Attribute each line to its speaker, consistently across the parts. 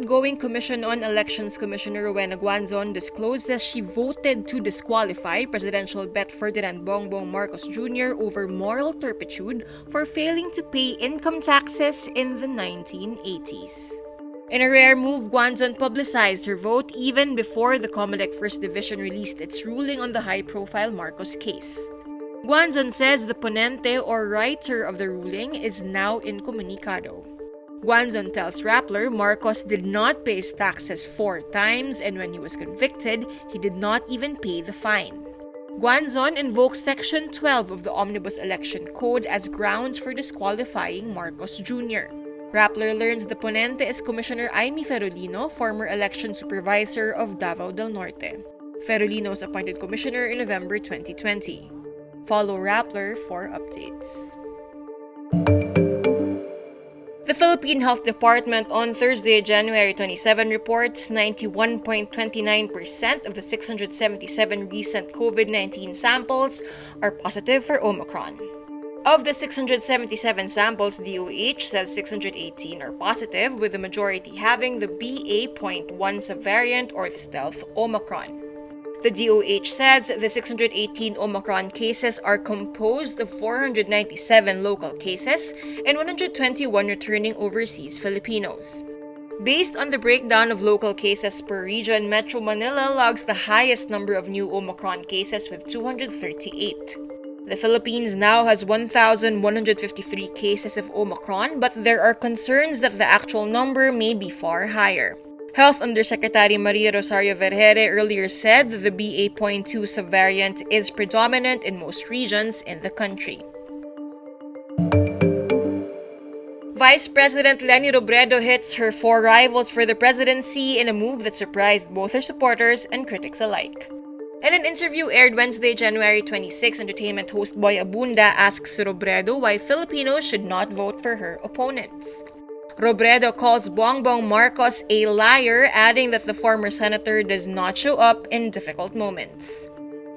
Speaker 1: outgoing Commission on Elections Commissioner Rowena Guanzon discloses she voted to disqualify presidential bet Ferdinand Bongbong Marcos Jr. over moral turpitude for failing to pay income taxes in the 1980s. In a rare move, Guanzon publicized her vote even before the Comelec First Division released its ruling on the high-profile Marcos case. Guanzon says the ponente or writer of the ruling is now incommunicado. Guanzon tells Rappler Marcos did not pay his taxes 4 times, and when he was convicted, he did not even pay the fine. Guanzon invokes Section 12 of the Omnibus Election Code as grounds for disqualifying Marcos Jr. Rappler learns the ponente is Commissioner Aimee Ferolino, former election supervisor of Davao del Norte. Ferolino was appointed commissioner in November 2020. Follow Rappler for updates. The Philippine Health Department on Thursday, January 27 reports 91.29% of the 677 recent COVID-19 samples are positive for Omicron. Of the 677 samples, DOH says 618 are positive, with the majority having the BA.1 subvariant or stealth Omicron. The DOH says the 618 Omicron cases are composed of 497 local cases and 121 returning overseas Filipinos. Based on the breakdown of local cases per region, Metro Manila logs the highest number of new Omicron cases with 238. The Philippines now has 1,153 cases of Omicron, but there are concerns that the actual number may be far higher. Health Undersecretary Maria Rosario Vergere earlier said that the BA.2 subvariant is predominant in most regions in the country. Vice President Leni Robredo hits her 4 rivals for the presidency in a move that surprised both her supporters and critics alike. In an interview aired Wednesday, January 26, entertainment host Boy Abunda asks Robredo why Filipinos should not vote for her opponents. Robredo calls Bongbong Marcos a liar, adding that the former senator does not show up in difficult moments.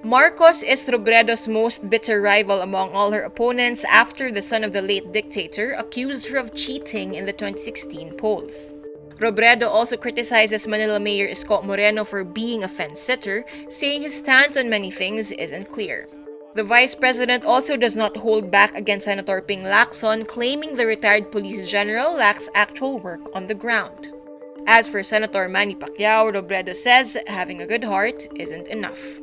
Speaker 1: Marcos is Robredo's most bitter rival among all her opponents after the son of the late dictator accused her of cheating in the 2016 polls. Robredo also criticizes Manila Mayor Isko Moreno for being a fence-sitter, saying his stance on many things isn't clear. The vice president also does not hold back against Senator Ping Lacson, claiming the retired police general lacks actual work on the ground. As for Senator Manny Pacquiao, Robredo says having a good heart isn't enough.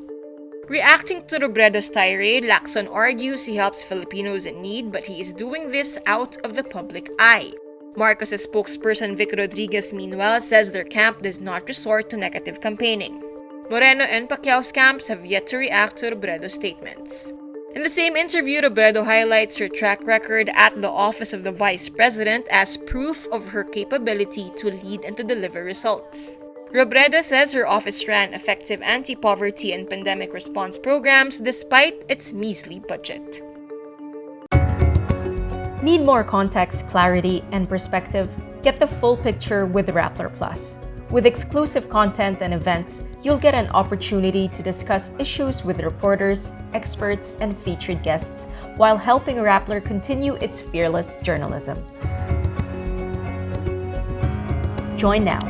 Speaker 1: Reacting to Robredo's tirade, Lacson argues he helps Filipinos in need, but he is doing this out of the public eye. Marcos' spokesperson Vic Rodriguez, meanwhile, says their camp does not resort to negative campaigning. Moreno and Pacquiao's camps have yet to react to Robredo's statements. In the same interview, Robredo highlights her track record at the office of the vice president as proof of her capability to lead and to deliver results. Robredo says her office ran effective anti-poverty and pandemic response programs despite its measly budget.
Speaker 2: Need more context, clarity, and perspective? Get the full picture with Rappler Plus. With exclusive content and events, you'll get an opportunity to discuss issues with reporters, experts, and featured guests while helping Rappler continue its fearless journalism. Join now.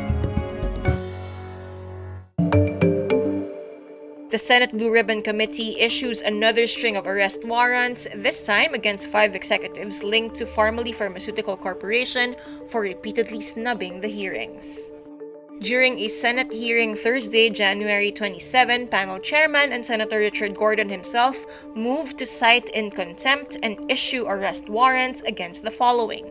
Speaker 1: The Senate Blue Ribbon Committee issues another string of arrest warrants, this time against 5 executives linked to Pharmally-Pharmaceutical Corporation for repeatedly snubbing the hearings. During a Senate hearing Thursday, January 27, panel chairman and Senator Richard Gordon himself moved to cite in contempt and issue arrest warrants against the following: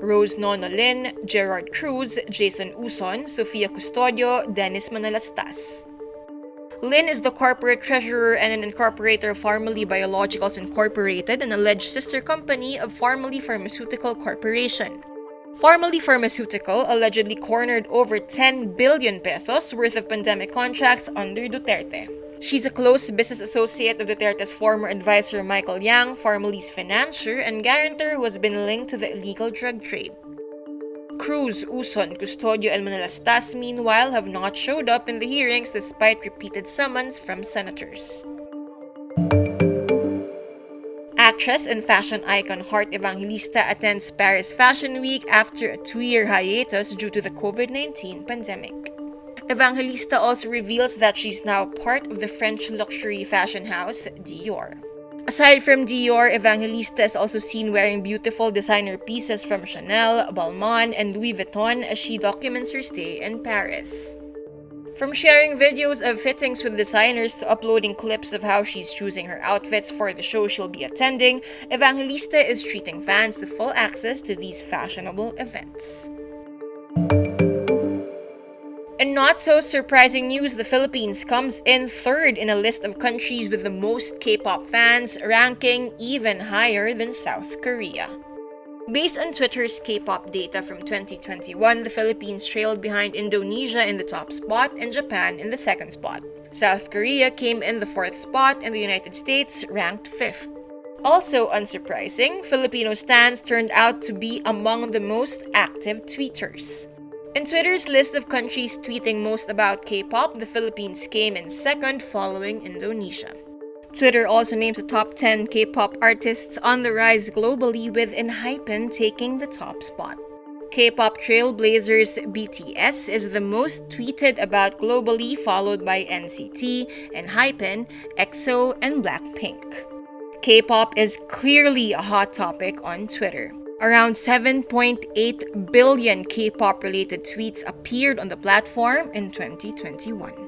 Speaker 1: Rose Nono Lin, Gerard Cruz, Jason Uson, Sofia Custodio, Dennis Manalastas. Lin is the corporate treasurer and an incorporator of Pharmally Biologicals Incorporated, an alleged sister company of Pharmally Pharmaceutical Corporation. Pharmally Pharmaceutical allegedly cornered over 10 billion pesos worth of pandemic contracts under Duterte. She's a close business associate of Duterte's former advisor Michael Yang, Pharmally's financier and guarantor who has been linked to the illegal drug trade. Cruz, Uson, Custodio, and Manalastas, meanwhile, have not showed up in the hearings despite repeated summons from senators. Actress and fashion icon Heart Evangelista attends Paris Fashion Week after a 2-year hiatus due to the COVID-19 pandemic. Evangelista also reveals that she's now part of the French luxury fashion house Dior. Aside from Dior, Evangelista is also seen wearing beautiful designer pieces from Chanel, Balmain, and Louis Vuitton as she documents her stay in Paris. From sharing videos of fittings with designers to uploading clips of how she's choosing her outfits for the show she'll be attending, Evangelista is treating fans to full access to these fashionable events. In not so surprising news, the Philippines comes in third in a list of countries with the most K-pop fans, ranking even higher than South Korea. Based on Twitter's K-pop data from 2021, the Philippines trailed behind Indonesia in the top spot and Japan in the second spot. South Korea came in the fourth spot and the United States ranked fifth. Also unsurprising, Filipino stans turned out to be among the most active tweeters. In Twitter's list of countries tweeting most about K-pop, the Philippines came in second following Indonesia. Twitter also names the top 10 K-pop artists on the rise globally, with ENHYPEN taking the top spot. K-pop trailblazers BTS is the most tweeted about globally, followed by NCT, ENHYPEN, EXO, and Blackpink. K-pop is clearly a hot topic on Twitter. Around 7.8 billion K-pop related tweets appeared on the platform in 2021.